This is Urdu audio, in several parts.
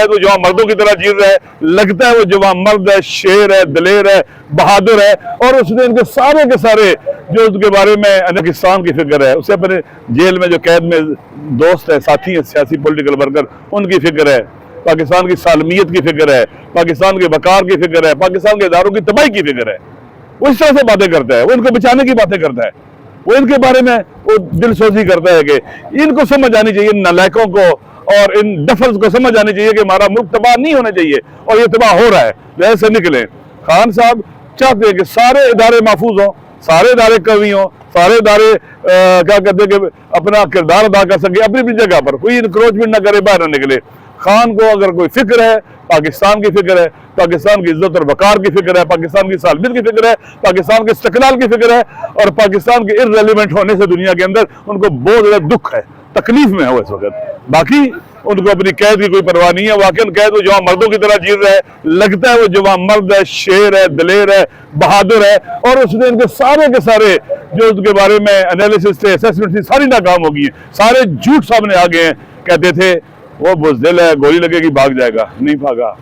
قید وہ جوان مردوں کی طرح جیت رہا ہے, لگتا ہے وہ جوان مرد ہے, شیر ہے, دلیر ہے, بہادر ہے, اور اس نے ان کے سارے جو اس کے بارے میں پاکستان کی فکر ہے, اسے اپنے جیل میں جو قید میں دوست ہے, ساتھی ہیں سیاسی پولیٹیکل ورکر, ان کی فکر ہے, پاکستان کی سالمیت کی فکر ہے, پاکستان کے وقار کی فکر ہے, پاکستان کے اداروں کی تباہی کی فکر ہے. وہ اس طرح سے باتیں کرتا ہے, وہ ان کو بچانے کی باتیں کرتا ہے, وہ ان کے بارے میں وہ دل سوزی کرتا ہے کہ ان کو سمجھ آنی چاہیے, نالائقوں کو اور ان ڈفلز کو سمجھ آنی چاہیے کہ ہمارا ملک تباہ نہیں ہونا چاہیے, اور یہ تباہ ہو رہا ہے. ویسے نکلیں. خان صاحب چاہتے ہیں کہ سارے ادارے محفوظ ہوں, سارے ادارے قوی ہوں, سارے ادارے کیا کہتے ہیں کہ اپنا کردار ادا کر سکے, اپنی اپنی جگہ پر کوئی انکروچمنٹ نہ کرے, باہر نہ نکلے. خان کو اگر کوئی فکر ہے, پاکستان کی فکر ہے, پاکستان کی عزت اور وقار کی فکر ہے, پاکستان کی سالمیت کی فکر ہے, پاکستان کے استقلال کی فکر ہے, اور پاکستان کے ارریلیونٹ ہونے سے دنیا کے اندر ان کو بہت زیادہ دکھ ہے, تکلیف میں ہے وہ اس وقت. باقی ان کو اپنی قید کی کوئی پرواہ نہیں ہے. واقعی قید وہ جوان مردوں کی طرح جیت رہا ہے, لگتا ہے وہ جوان مرد ہے, شیر ہے, دلیر ہے, بہادر ہے, اور اس نے ان کے سارے جو اس کے بارے میں انالیسس تھے, اسیسمنٹ تھی, ساری ناکام ہو گئی ہیں. سارے جھوٹ سامنے آ گئے ہیں. کہتے تھے وہ بزدل ہے, گولی لگے گی بھاگ جائے گا, نہیں بھاگا.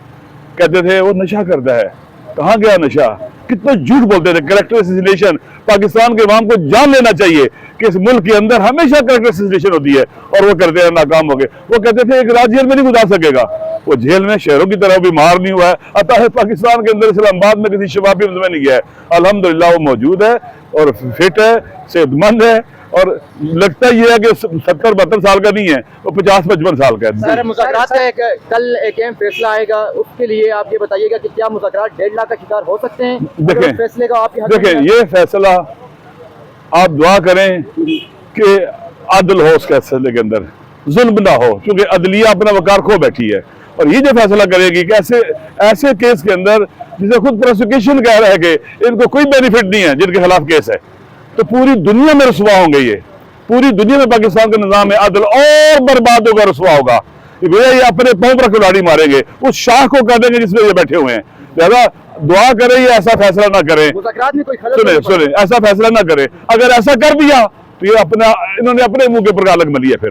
کہتے تھے وہ نشہ کرتا ہے, کہاں گیا نشہ. کتنا جھوٹ بولتے تھے. کریکٹر اسیسینیشن, پاکستان کے عوام کو جان لینا چاہیے کہ اس ملک کے اندر ہمیشہ کریکٹر اسیسینیشن ہوتی ہے, اور وہ کرتے ہیں, ناکام ہو گئے. وہ کہتے تھے ایک رات جیل میں نہیں گزار سکے گا, وہ جیل میں شہروں کی طرح بیمار نہیں ہوا ہے. عطا ہے پاکستان کے اندر اسلام آباد میں کسی شبابی میں نہیں گیا ہے. الحمدللہ وہ موجود ہے اور فٹ ہے, صحت مند ہے, اور لگتا یہ ہے کہ 70-72 سال کا نہیں ہے, وہ 50-55 سال کا ہے. سر مذاکرات کا کل ایک اہم فیصلہ آئے گا, اس کے لیے آپ یہ بتائیے گا کہ کیا مذاکرات 1.5 لاکھ کا شکار ہو سکتے ہیں؟ دیکھیں یہ فیصلہ آپ دعا کریں کہ عدل ہو اس فیصلے کے اندر, ظلم نہ ہو, کیونکہ عدلیہ اپنا وقار کھو بیٹھی ہے. اور یہ جو فیصلہ کرے گی کہ ایسے کیس کے اندر جسے خود پروسیکیوشن کہہ رہا ہے کہ ان کو کوئی بینیفٹ نہیں ہے, جن کے خلاف کیس ہے, تو پوری دنیا میں رسوا ہوں گے. یہ پوری دنیا میں پاکستان کا نظام عدل اور برباد ہوگا, رسوا ہوگا. یہ اپنے پاؤں پر کلاڑی ماریں گے, اس شاہ کو کہہ دیں گے جس میں یہ بیٹھے ہوئے ہیں. لہذا دعا کریں یہ ایسا فیصلہ نہ کریں. سنیں ایسا فیصلہ نہ کریں. اگر ایسا کر دیا تو یہ انہوں نے اپنے منہ کے اوپر الگ ملی ہے پھر.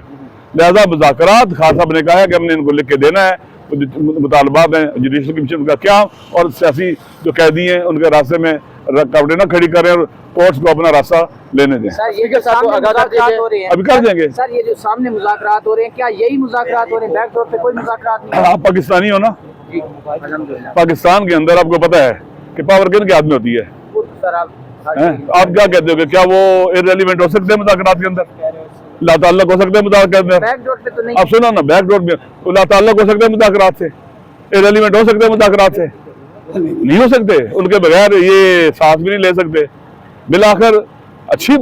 لہذا مذاکرات خان صاحب نے کہا ہے کہ ہم نے ان کو لکھ کے دینا ہے, مطالبات ہیں جوڈیشل کمیشن کا قیام, اور سیاسی جو قیدی ہیں ان کے راستے میں رکاوٹیں نہ کھڑی کریں, اور کورٹس کو اپنا راستہ لینے دیں. ابھی کر دیں گے. سر یہ جو سامنے مذاکرات ہو رہے ہیں, کیا یہی مذاکرات ہو رہے ہیں, بیک ڈور پہ کوئی مذاکرات نہیں؟ آپ پاکستانی ہو نا, پاکستان کے اندر آپ کو پتا ہے کہ پاور کن کے ہاتھ میں ہوتی ہے. آپ کیا کہتے ہو کہ کیا وہ ارریلیونٹ ہو سکتے ہیں مذاکرات کے اندر؟ لا تعلق ہو سکتے ہیں مذاکرات میں. آپ سنو نا, بیک ڈور میں لا تعلق ہو سکتے ہیں مذاکرات سے, ارریلیونٹ ہو سکتے ہیں مذاکرات سے, نہیں ہو سکتے. ان کے بغیر یہ ساتھ بھی نہیں لے سکتے. بالآخر اچھی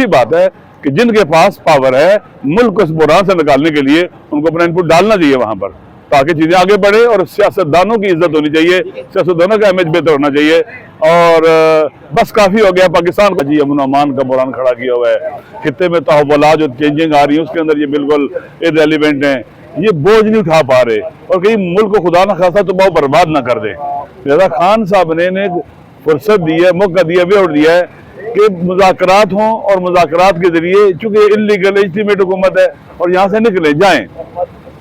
بات ہے کہ جن کے پاس پاور ہے, ملک کو اس بحران سے نکالنے کے لیے ان کو اپنا انپٹ ڈالنا چاہیے وہاں پر, تاکہ چیزیں آگے بڑھیں. اور سیاستدانوں کی عزت ہونی چاہیے, سیاستدانوں کا امیج بہتر ہونا چاہیے. اور بس کافی ہو گیا پاکستان کا جی امن و امان کا بحران کھڑا کیا ہوا ہے. خطے میں تحولات جو چینجنگ آ رہی ہیں اس کے اندر یہ بالکل ارریلیونٹ ہیں, یہ بوجھ نہیں اٹھا پا رہے, اور کہیں ملک کو خدا نہ خاصا تو برباد نہ کر دیں. لہذا خان صاحب نے فرصت دی ہے, موقع دیا, ویوٹ دیا ہے کہ مذاکرات ہوں, اور مذاکرات کے ذریعے چونکہ انلیگل لیجٹیمیٹ حکومت ہے اور یہاں سے نکلے جائیں.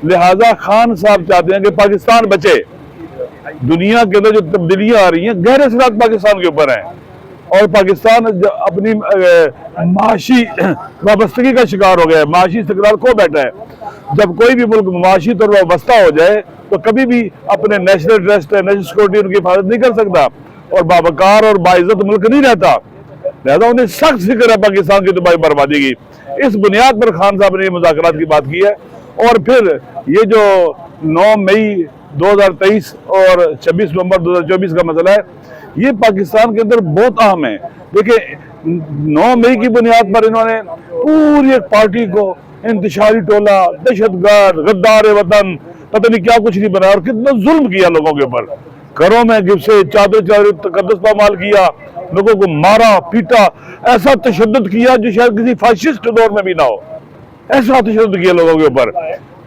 لہذا خان صاحب چاہتے ہیں کہ پاکستان بچے. دنیا کے اندر جو تبدیلیاں آ رہی ہیں گہرے اثرات پاکستان کے اوپر ہیں, اور پاکستان اپنی معاشی وابستگی کا شکار ہو گیا ہے, معاشی استقرار کھو بیٹھا ہے. جب کوئی بھی ملک معاشی طور پر وابستہ ہو جائے تو کبھی بھی اپنے نیشنل انٹرسٹ ہے, نیشنل سیکورٹی ان کی حفاظت نہیں کر سکتا, اور باوقار اور باعزت ملک نہیں رہتا. لہذا انہیں سخت فکر ہے پاکستان کی تباہی بربادی کی. اس بنیاد پر خان صاحب نے مذاکرات کی بات کی ہے. اور پھر یہ جو 9 مئی 2023 اور 26 نومبر 2024 کا مسئلہ ہے, یہ پاکستان کے اندر بہت اہم ہے. دیکھیں 9 مئی کی بنیاد پر انہوں نے پوری ایک پارٹی کو انتشاری ٹولہ, دہشت گرد, غدار وطن, پتہ نہیں کیا کچھ نہیں بنایا, اور کتنا ظلم کیا لوگوں کے اوپر. گھروں میں گھسے, چادر تقدس پامال کیا, لوگوں کو مارا پیٹا, ایسا تشدد کیا جو شاید کسی فاشسٹ دور میں بھی نہ ہو. ایسا تشدد کیا لوگوں کے اوپر.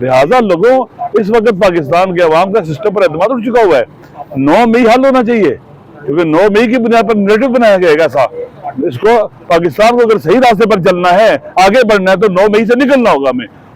لہٰذا لوگوں اس وقت پاکستان کے عوام کا سسٹم پر اعتماد اٹھ چکا ہوا ہے. 9 مئی حل ہونا چاہیے, کیونکہ 9 مئی کی بنیاد پر نیریٹو بنایا گیا ہے ایسا. اس کو پاکستان کو اگر صحیح راستے پر چلنا ہے, آگے بڑھنا ہے, تو 9 مئی سے نکلنا ہوگا ہمیں.